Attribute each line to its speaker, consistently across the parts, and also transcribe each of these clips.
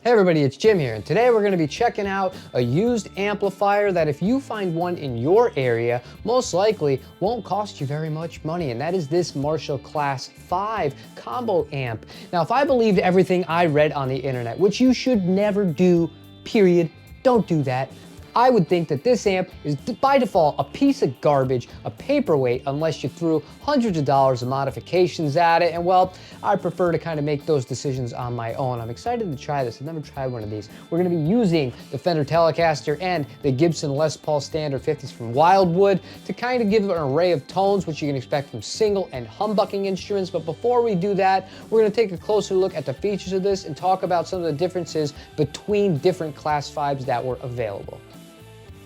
Speaker 1: Hey everybody, it's Jim here, and today we're going to be checking out a used amplifier that if you find one in your area, most likely won't cost you very much money, and that is this Marshall Class 5 combo amp. Now, if I believed everything I read on the internet, which you should never do, period, don't do that, I would think that this amp is by default a piece of garbage, a paperweight, unless you threw hundreds of dollars of modifications at it. And well, I prefer to kind of make those decisions on my own. I'm excited to try this. I've never tried one of these. We're going to be using the Fender Telecaster and the Gibson Les Paul Standard 50s from Wildwood to kind of give an array of tones, which you can expect from single and humbucking instruments. But before we do that, we're going to take a closer look at the features of this and talk about some of the differences between different Class 5s that were available.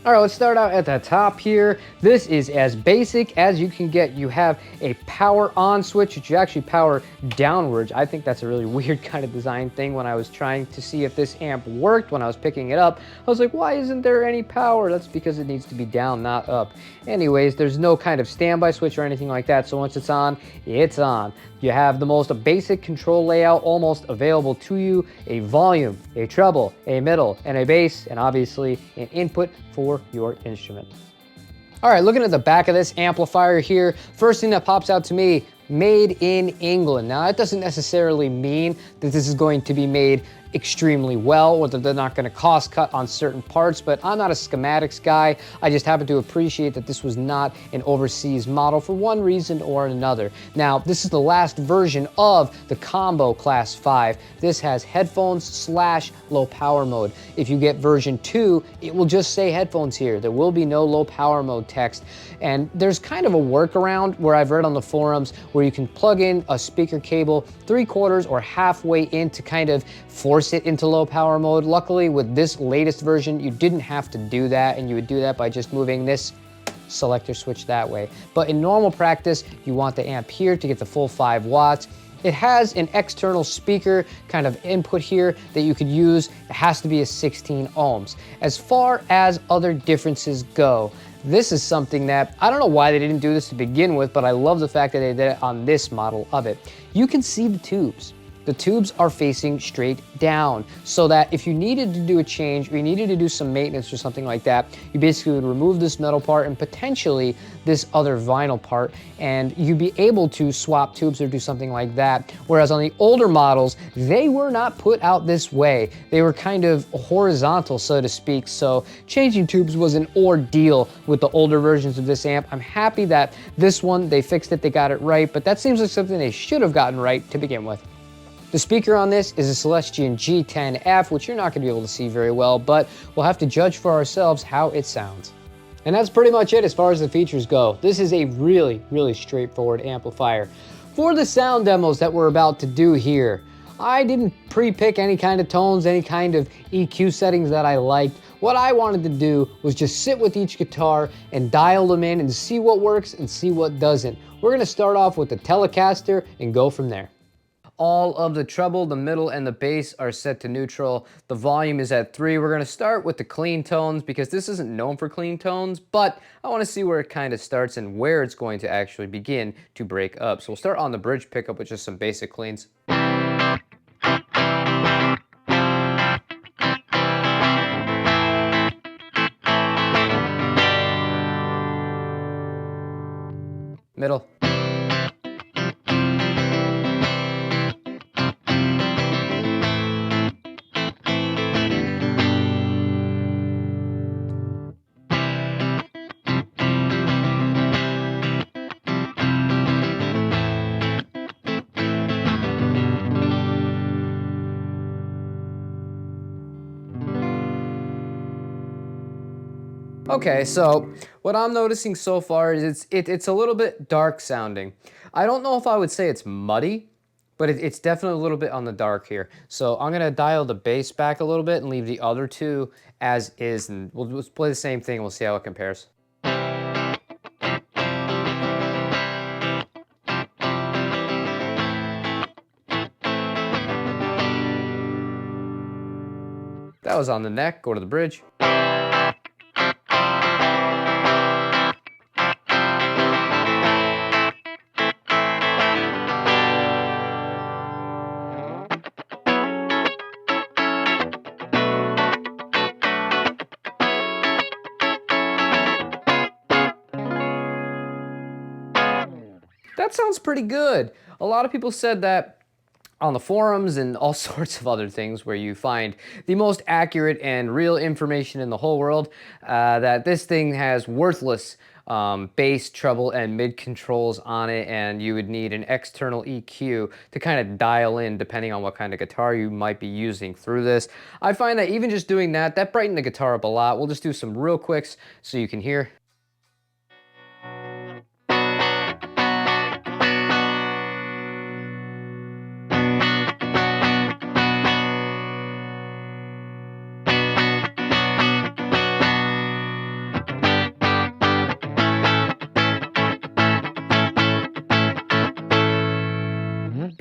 Speaker 1: All right, let's start out at the top here. This is as basic as you can get. You have a power on switch, which you actually power downwards. I think that's a really weird kind of design thing. When I was trying to see if this amp worked when I was picking it up, I was like, why isn't there any power? That's because it needs to be down, not up. Anyways, there's no kind of standby switch or anything like that. So once it's on, it's on. You have the most basic control layout almost available to you: a volume, a treble, a middle, and a bass, and obviously an input for your instrument. All right, looking at the back of this amplifier here, first thing that pops out to me, made in England. Now, that doesn't necessarily mean that this is going to be made extremely well, or that they're not going to cost cut on certain parts, but I'm not a schematics guy. I just happen to appreciate that this was not an overseas model for one reason or another. Now, this is the last version of the combo Class 5. This has headphones / low power mode. If you get version 2, it will just say headphones here. There will be no low power mode text. And there's kind of a workaround where I've read on the forums where you can plug in a speaker cable 3/4 or halfway in to kind of force it into low power mode. Luckily, with this latest version, you didn't have to do that, and you would do that by just moving this selector switch that way. But in normal practice, you want the amp here to get the full 5 watts. It has an external speaker kind of input here that you could use. It has to be a 16 ohms. As far as other differences go, this is something that, I don't know why they didn't do this to begin with, but I love the fact that they did it on this model of it. You can see the tubes. The tubes are facing straight down, so that if you needed to do a change or you needed to do some maintenance or something like that, you basically would remove this metal part and potentially this other vinyl part, and you'd be able to swap tubes or do something like that. Whereas on the older models, they were not put out this way. They were kind of horizontal, so to speak, so changing tubes was an ordeal with the older versions of this amp. I'm happy that this one, they fixed it, they got it right, but that seems like something they should have gotten right to begin with. The speaker on this is a Celestion G10F, which you're not going to be able to see very well, but we'll have to judge for ourselves how it sounds. And that's pretty much it as far as the features go. This is a really, really straightforward amplifier. For the sound demos that we're about to do here, I didn't pre-pick any kind of tones, any kind of EQ settings that I liked. What I wanted to do was just sit with each guitar and dial them in and see what works and see what doesn't. We're going to start off with the Telecaster and go from there. All of the treble, the middle, and the bass are set to neutral. The volume is at 3. We're going to start with the clean tones because this isn't known for clean tones, but I want to see where it kind of starts and where it's going to actually begin to break up. So we'll start on the bridge pickup with just some basic cleans. Middle. Okay, so what I'm noticing so far is it's a little bit dark sounding. I don't know if I would say it's muddy, but it's definitely a little bit on the dark here. So I'm gonna dial the bass back a little bit and leave the other two as is, and we'll play the same thing and we'll see how it compares. That was on the neck, go to the bridge. that sounds pretty good. A lot of people said that on the forums and all sorts of other things where you find the most accurate and real information in the whole world, that this thing has worthless bass, treble, and mid controls on it, and you would need an external EQ to kind of dial in depending on what kind of guitar you might be using through this. I find that even just doing that brightened the guitar up a lot. We'll just do some real quicks so you can hear.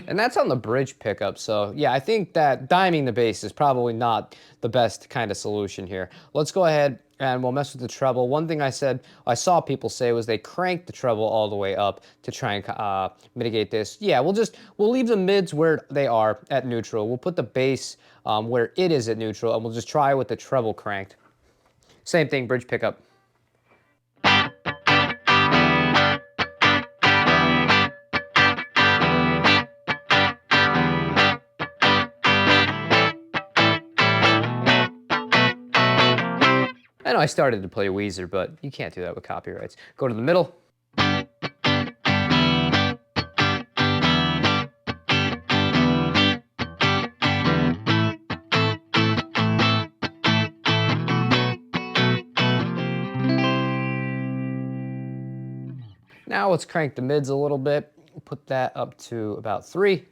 Speaker 1: And that's on the bridge pickup, so yeah, I think that diming the bass is probably not the best kind of solution here. Let's go ahead and we'll mess with the treble. One thing I saw people say was they cranked the treble all the way up to try and mitigate this. Yeah, we'll leave the mids where they are at neutral. We'll put the bass where it is at neutral, and we'll just try with the treble cranked. Same thing, bridge pickup. I know I started to play Weezer, but you can't do that with copyrights. Go to the middle. Now let's crank the mids a little bit. Put that up to about 3.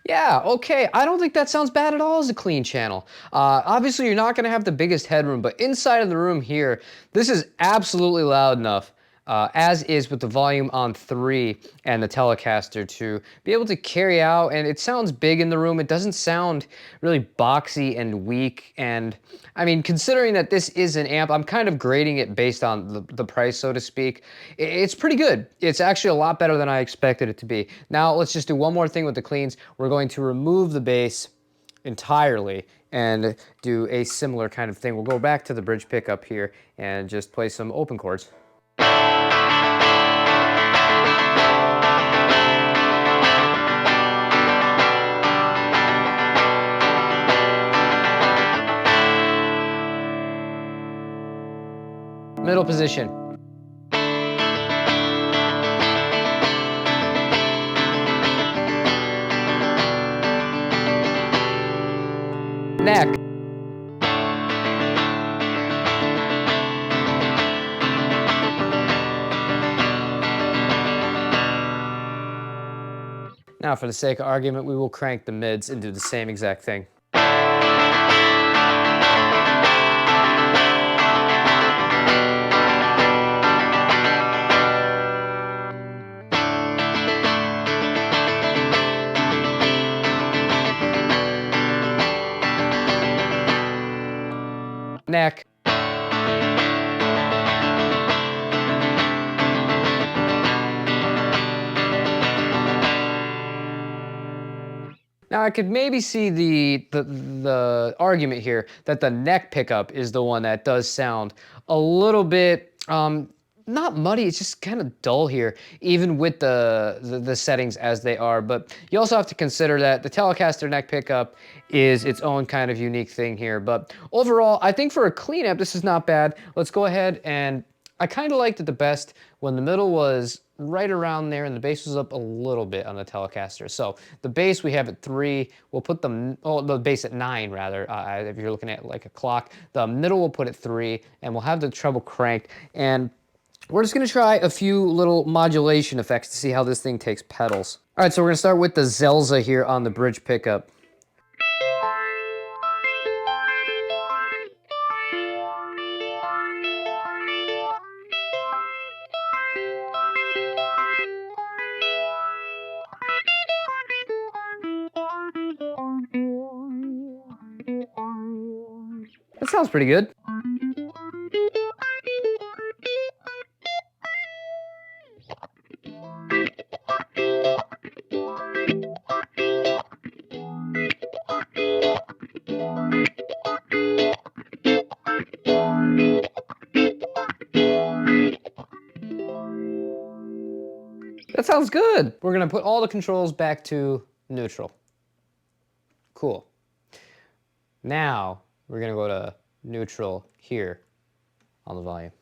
Speaker 1: Yeah, okay, I don't think that sounds bad at all as a clean channel. Obviously, you're not gonna have the biggest headroom, but inside of the room here, this is absolutely loud enough, as is with the volume on 3 and the Telecaster to be able to carry out, and it sounds big in the room. It doesn't sound really boxy and weak, and I mean, considering that this is an amp, I'm kind of grading it based on the price, so to speak. It's pretty good. It's actually a lot better than I expected it to be. Now, let's just do one more thing with the cleans. We're going to remove the bass entirely and do a similar kind of thing. We'll go back to the bridge pickup here and just play some open chords. Middle position. Neck. Now, for the sake of argument, we will crank the mids and do the same exact thing. Neck. Now I could maybe see the argument here that the neck pickup is the one that does sound a little bit not muddy, it's just kind of dull here, even with the settings as they are. But you also have to consider that the Telecaster neck pickup is its own kind of unique thing here. But overall, I think for a clean amp, this is not bad. Let's go ahead, and I kind of liked it the best when the middle was right around there and the bass was up a little bit on the Telecaster. So the bass we have at 3, we'll put the bass at 9 rather, if you're looking at like a clock. The middle we'll put at 3, and we'll have the treble cranked, and we're just gonna try a few little modulation effects to see how this thing takes pedals. All right, so we're gonna start with the Zelza here on the bridge pickup. That sounds pretty good. sounds good. We're gonna put all the controls back to neutral. Cool. Now, we're gonna go to neutral here on the volume.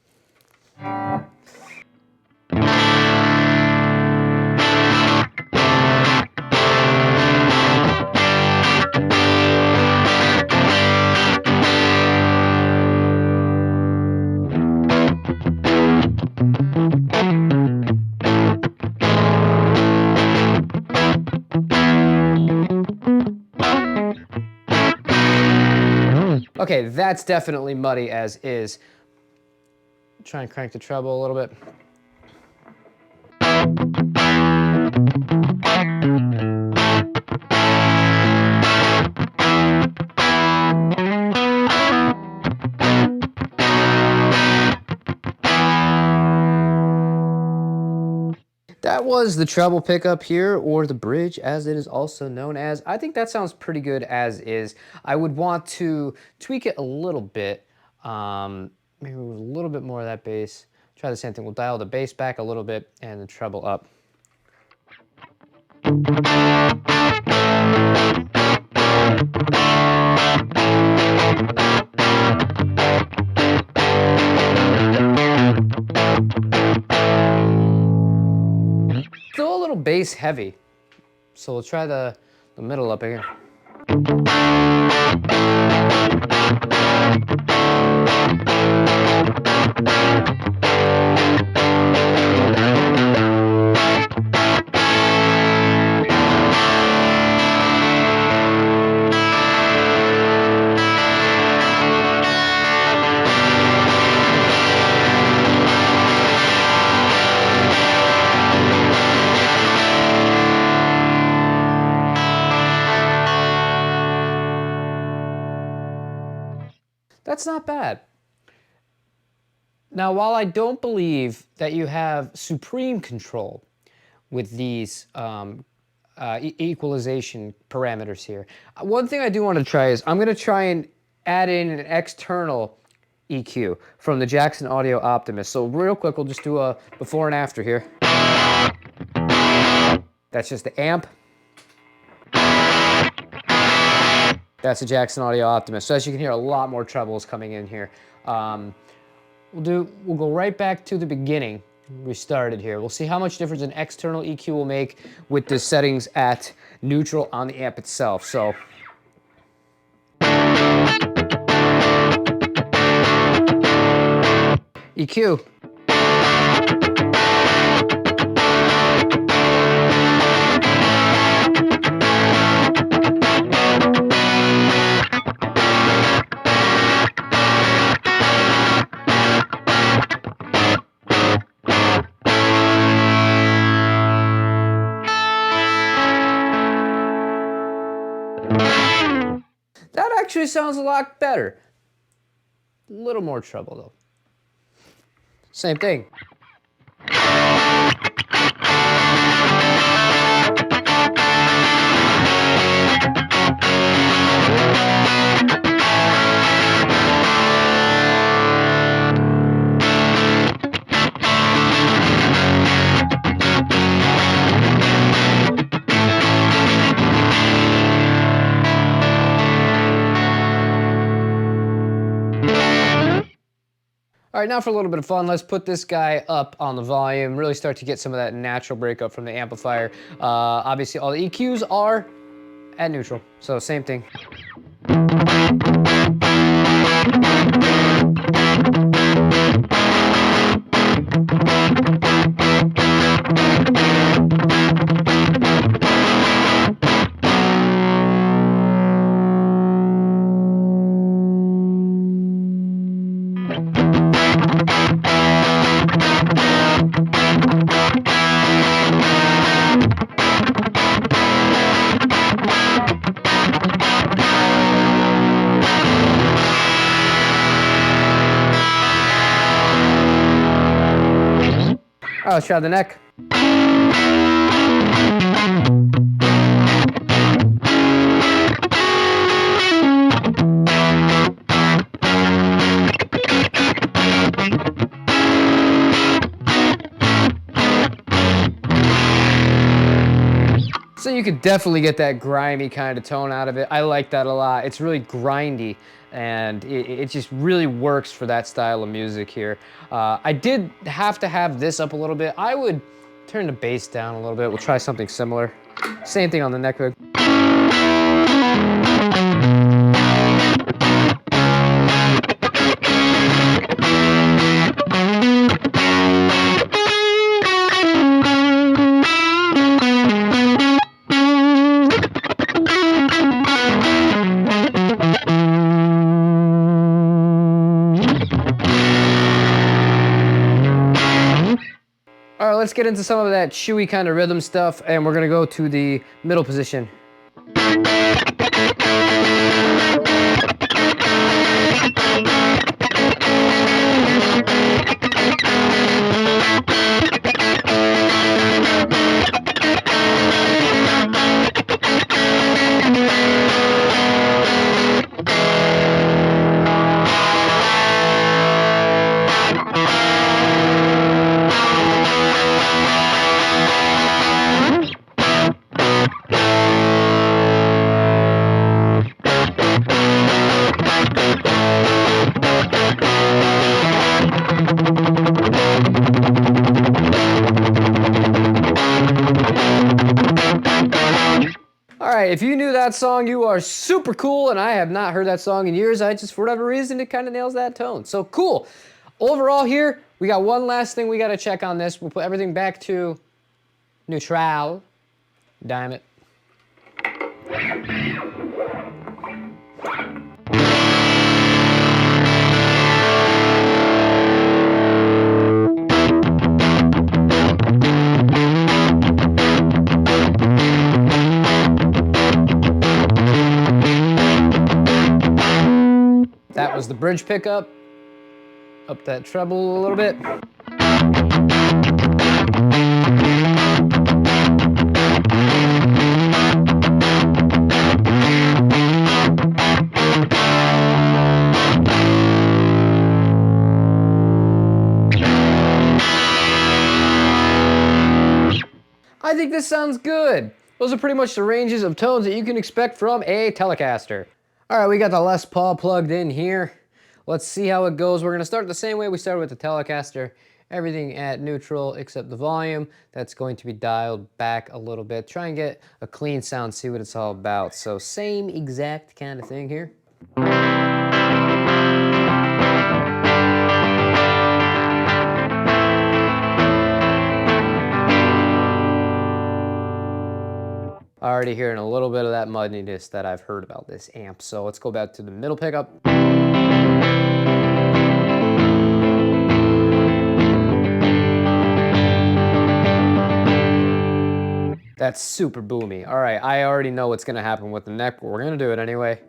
Speaker 1: Okay, that's definitely muddy as is. Try and crank the treble a little bit. That was the treble pickup here, or the bridge as it is also known as. I think that sounds pretty good as is. I would want to tweak it a little bit. Maybe a little bit more of that bass. Try the same thing. We'll dial the bass back a little bit and the treble up. Still a little bass heavy, so we'll try the middle up again. That's not bad. Now, while I don't believe that you have supreme control with these equalization parameters here, one thing I do want to try is I'm going to try and add in an external EQ from the Jackson Audio Optimist. So real quick, we'll just do a before and after here. That's just the amp. That's a Jackson Audio Optimist. So as you can hear, a lot more trebles coming in here. We'll go right back to the beginning. We started here. We'll see how much difference an external EQ will make with the settings at neutral on the amp itself. So EQ. That actually sounds a lot better. A little more treble though. Same thing. All right, now for a little bit of fun, let's put this guy up on the volume, really start to get some of that natural breakup from the amplifier. Obviously, all the EQs are at neutral, so same thing. All right, let's try the neck. So you could definitely get that grimy kind of tone out of it. I like that a lot. It's really grindy, and it just really works for that style of music here. I did have to have this up a little bit. I would turn the bass down a little bit. We'll try something similar. Same thing on the neck hook. All right, let's get into some of that chewy kind of rhythm stuff, and we're gonna go to the middle position. All right, if you knew that song, you are super cool, and I have not heard that song in years. I just, for whatever reason, it kind of nails that tone. So cool. Overall here, we got one last thing we got to check on this. We'll put everything back to neutral. Damn it. That was the bridge pickup. Up that treble a little bit. I think this sounds good. Those are pretty much the ranges of tones that you can expect from a Telecaster. All right, we got the Les Paul plugged in here. Let's see how it goes. We're gonna start the same way we started with the Telecaster. Everything at neutral except the volume. That's going to be dialed back a little bit. Try and get a clean sound, see what it's all about. So same exact kind of thing here. Already hearing a little bit of that muddiness that I've heard about this amp. So let's go back to the middle pickup. That's super boomy. All right, I already know what's gonna happen with the neck, but we're gonna do it anyway.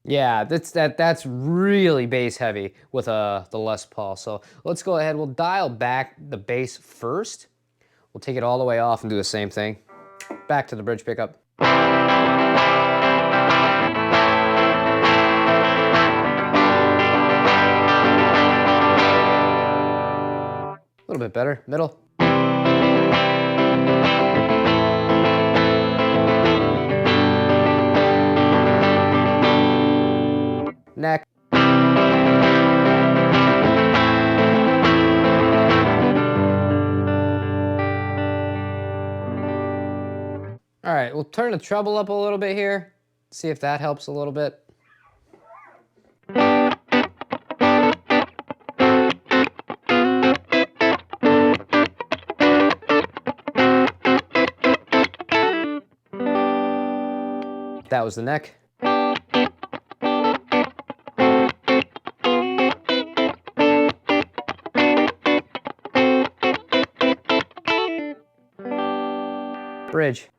Speaker 1: Yeah, that's really bass heavy with the Les Paul. So let's go ahead, we'll dial back the bass first. We'll take it all the way off and do the same thing. Back to the bridge pickup. A little bit better, middle. Neck. All right, we'll turn the treble up a little bit here. See if that helps a little bit. That was the neck. Bridge.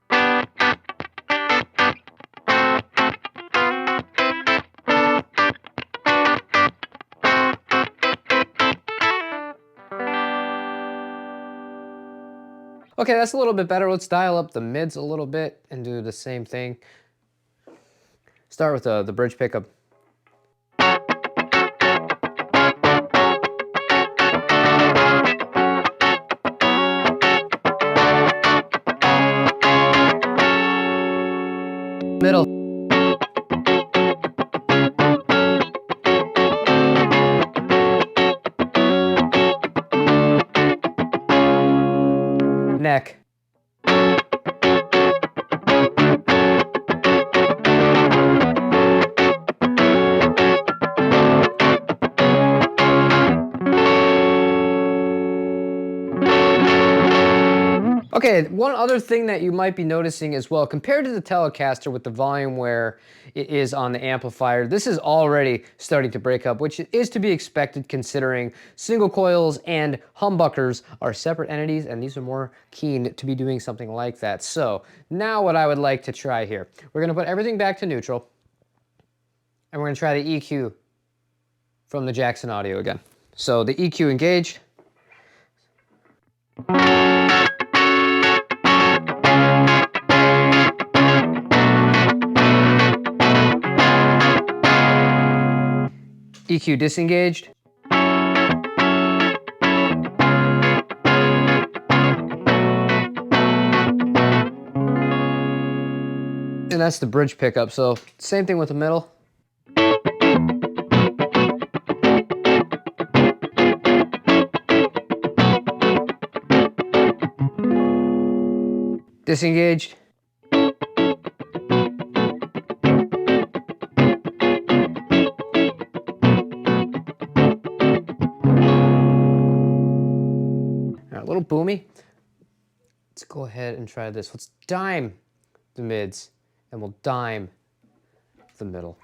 Speaker 1: Okay, that's a little bit better. Let's dial up the mids a little bit and do the same thing. Start with the bridge pickup. Middle. Neck. Okay, one other thing that you might be noticing as well, compared to the Telecaster with the volume where it is on the amplifier, this is already starting to break up, which is to be expected considering single coils and humbuckers are separate entities, and these are more keen to be doing something like that. So now what I would like to try here, we're gonna put everything back to neutral, and we're gonna try the EQ from the Jackson Audio again. So the EQ engaged. EQ disengaged. And that's the bridge pickup. So same thing with the middle. Disengaged. A little boomy. Let's go ahead and try this. Let's dime the mids and we'll dime the middle.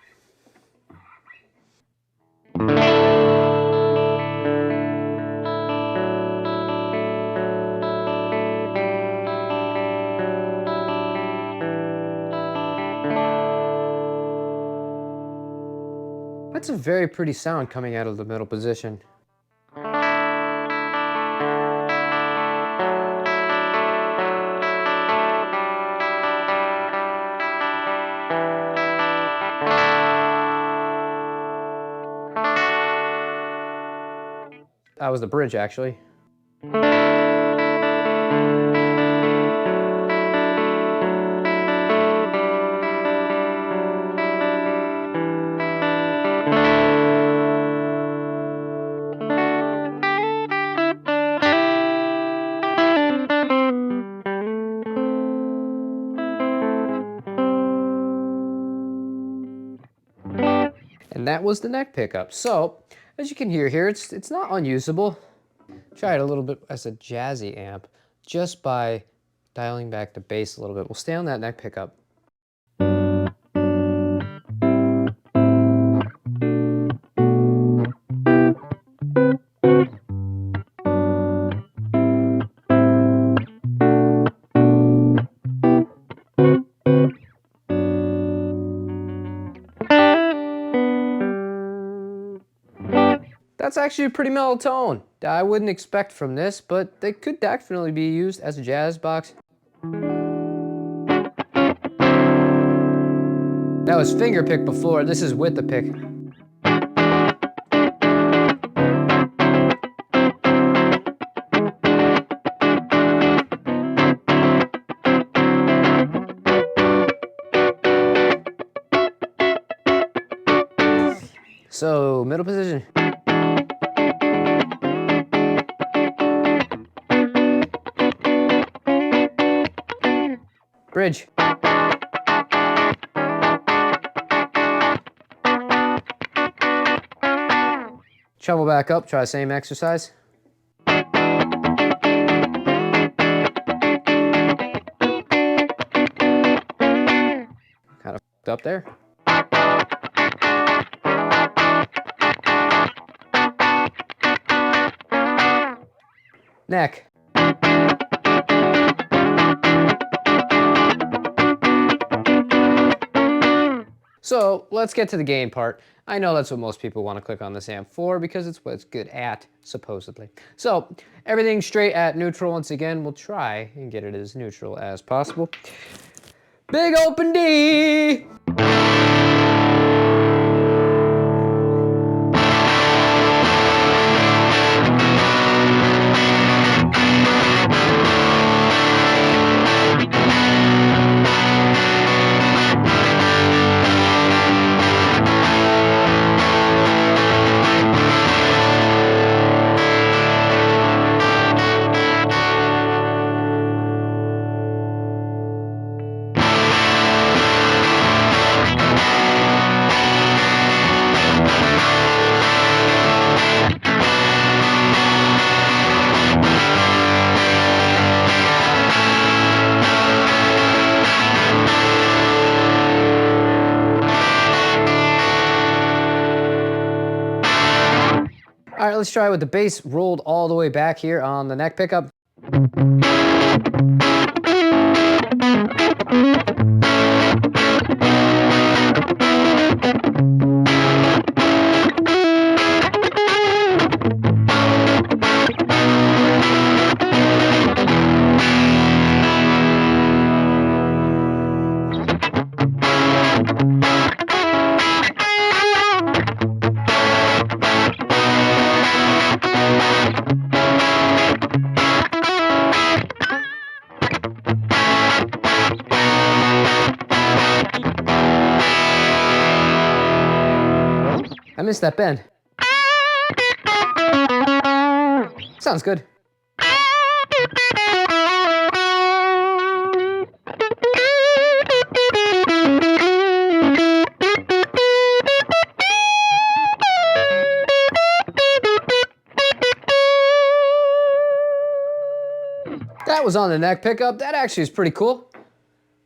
Speaker 1: That's a very pretty sound coming out of the middle position. That was the bridge, actually. And that was the neck pickup. So, as you can hear here, it's not unusable. Try it a little bit as a jazzy amp, just by dialing back the bass a little bit. We'll stay on that neck pickup. That's actually a pretty mellow tone that I wouldn't expect from this, but they could definitely be used as a jazz box. That was finger pick before, this is with the pick. So, middle position. Bridge. Shovel back up, try the same exercise. Kind of f***ed up there. Neck. So let's get to the gain part. I know that's what most people want to click on this amp for because it's what it's good at, supposedly. So everything straight at neutral. Once again, we'll try and get it as neutral as possible. Big open D! All right, let's try with the bass rolled all the way back here on the neck pickup. I missed that bend. Sounds good. That was on the neck pickup. That actually is pretty cool.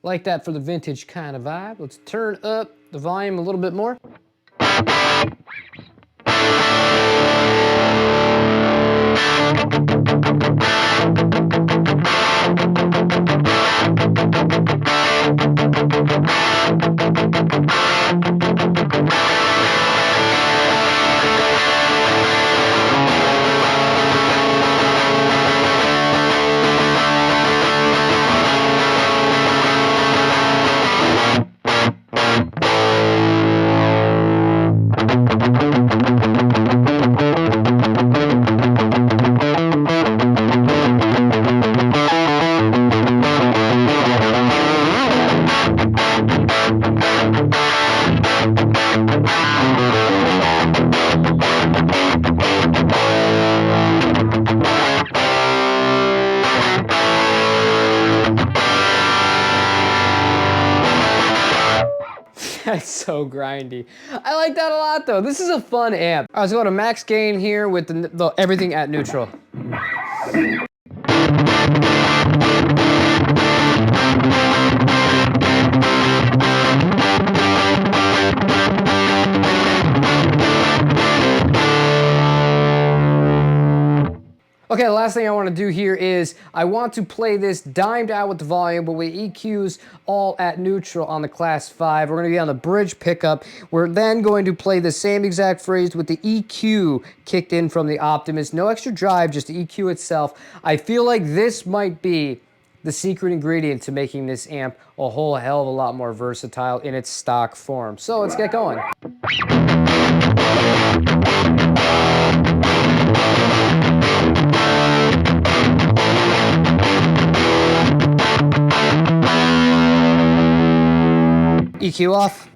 Speaker 1: Like that for the vintage kind of vibe. Let's turn up the volume a little bit more. That's so grindy. I like that a lot though. This is a fun amp. All right, let's go to max gain here with the everything at neutral. Okay, the last thing I want to do here is I want to play this dimed out with the volume, but with EQs all at neutral on the Class 5. We're going to be on the bridge pickup. We're then going to play the same exact phrase with the EQ kicked in from the Optimus. No extra drive, just the EQ itself. I feel like this might be the secret ingredient to making this amp a whole hell of a lot more versatile in its stock form. So let's get going. EQ off.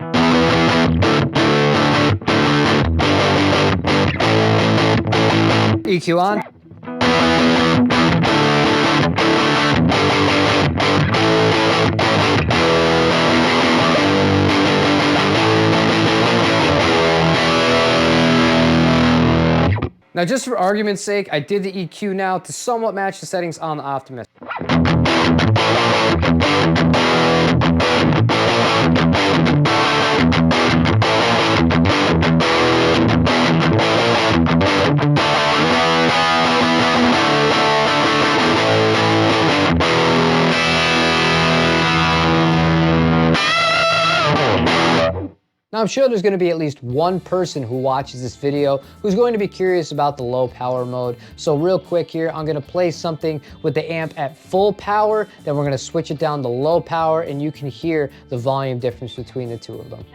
Speaker 1: EQ on. Now, just for argument's sake, I did the EQ now to somewhat match the settings on the Optimus. Now, I'm sure there's going to be at least one person who watches this video who's going to be curious about the low power mode. So real quick here, I'm going to play something with the amp at full power, then we're going to switch it down to low power, and you can hear the volume difference between the two of them.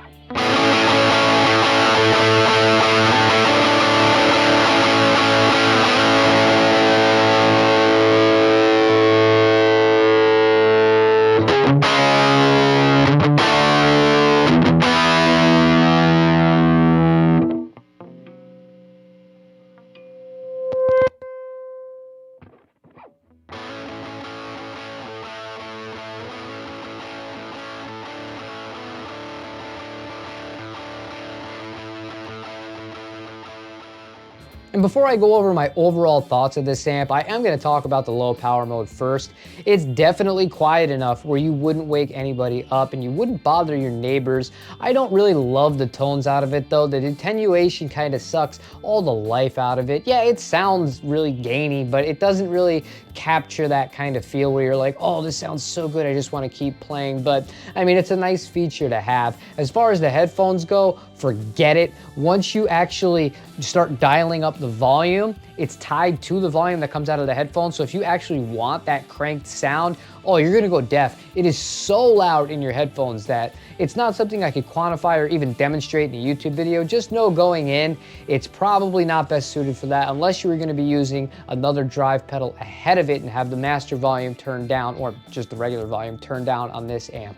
Speaker 1: And before I go over my overall thoughts of this amp, I am going to talk about the low power mode first. It's definitely quiet enough where you wouldn't wake anybody up and you wouldn't bother your neighbors. I don't really love the tones out of it though. The attenuation kind of sucks all the life out of it. Yeah, it sounds really gainy, but it doesn't really capture that kind of feel where you're like, oh, this sounds so good, I just want to keep playing. But I mean, it's a nice feature to have. As far as the headphones go, forget it. Once you actually start dialing up the volume, it's tied to the volume that comes out of the headphones. So if you actually want that cranked sound, oh, you're gonna go deaf. It is so loud in your headphones that it's not something I could quantify or even demonstrate in a YouTube video. Just know going in, it's probably not best suited for that unless you were gonna be using another drive pedal ahead of it and have the master volume turned down, or just the regular volume turned down on this amp.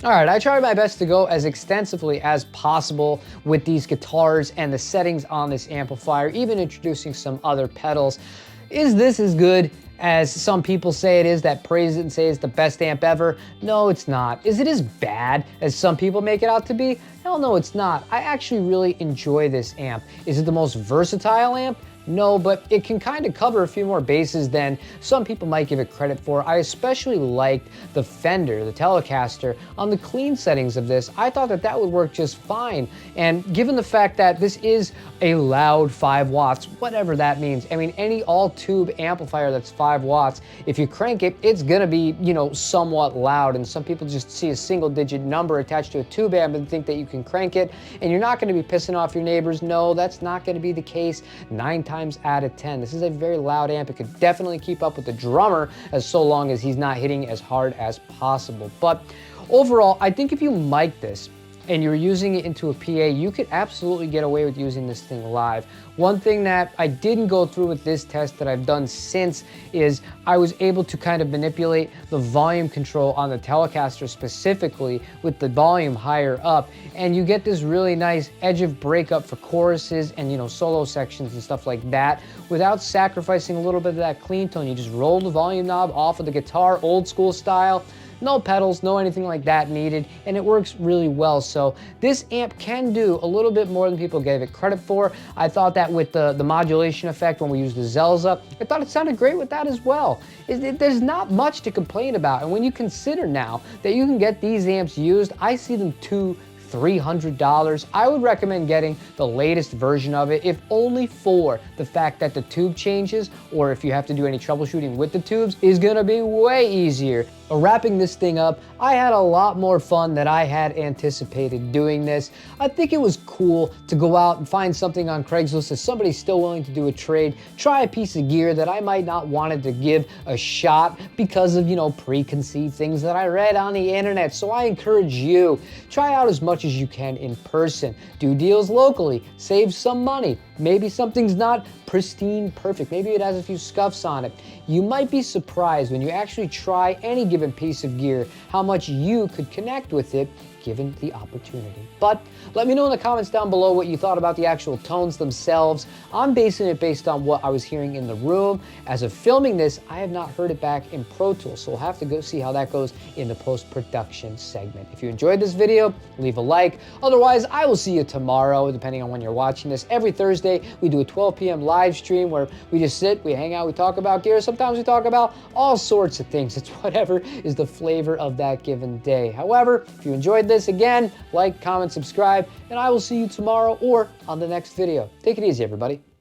Speaker 1: All right, I tried my best to go as extensively as possible with these guitars and the settings on this amplifier, even introducing some other pedals. Is this as good as some people say it is, that praise it and say it's the best amp ever? No, it's not. Is it as bad as some people make it out to be? Hell no, it's not. I actually really enjoy this amp. Is it the most versatile amp? No, but it can kind of cover a few more bases than some people might give it credit for. I especially liked the Fender, the Telecaster, on the clean settings of this. I thought that that would work just fine. And given the fact that this is a loud 5 watts, whatever that means. I mean, any all-tube amplifier that's 5 watts, if you crank it, it's gonna be, you know, somewhat loud. And some people just see a single-digit number attached to a tube amp and think that you can crank it, and you're not gonna be pissing off your neighbors. No, that's not gonna be the case 9 times out of 10. This is a very loud amp. It could definitely keep up with the drummer as so long as he's not hitting as hard as possible. But overall, I think if you mic this and you're using it into a PA, you could absolutely get away with using this thing live. One thing that I didn't go through with this test that I've done since is I was able to kind of manipulate the volume control on the Telecaster specifically with the volume higher up, and you get this really nice edge of breakup for choruses and, you know, solo sections and stuff like that without sacrificing a little bit of that clean tone. You just roll the volume knob off of the guitar, old school style. No pedals, no anything like that needed, and it works really well. So this amp can do a little bit more than people gave it credit for. I thought that with the modulation effect when we used the Zelza, I thought it sounded great with that as well. There's not much to complain about, and when you consider now that you can get these amps used, I see them $200-300. I would recommend getting the latest version of it, if only for the fact that the tube changes, or if you have to do any troubleshooting with the tubes, is gonna be way easier. But wrapping this thing up, I had a lot more fun than I had anticipated doing this. I think it was cool to go out and find something on Craigslist if somebody's still willing to do a trade, try a piece of gear that I might not wanted to give a shot because of, you know, preconceived things that I read on the internet. So I encourage you, try out as much as you can in person, do deals locally, save some money. Maybe something's not pristine perfect, maybe it has a few scuffs on it. You might be surprised when you actually try any given piece of gear how much you could connect with it given the opportunity. But let me know in the comments down below what you thought about the actual tones themselves. I'm basing it based on what I was hearing in the room. As of filming this, I have not heard it back in Pro Tools, so we'll have to go see how that goes in the post-production segment. If you enjoyed this video, leave a like. Otherwise, I will see you tomorrow, depending on when you're watching this. Every Thursday, we do a 12 p.m. live stream where we just sit, we hang out, we talk about gear. Sometimes we talk about all sorts of things. It's whatever is the flavor of that given day. However, if you enjoyed this, again, like, comment, subscribe, and I will see you tomorrow or on the next video. Take it easy, everybody.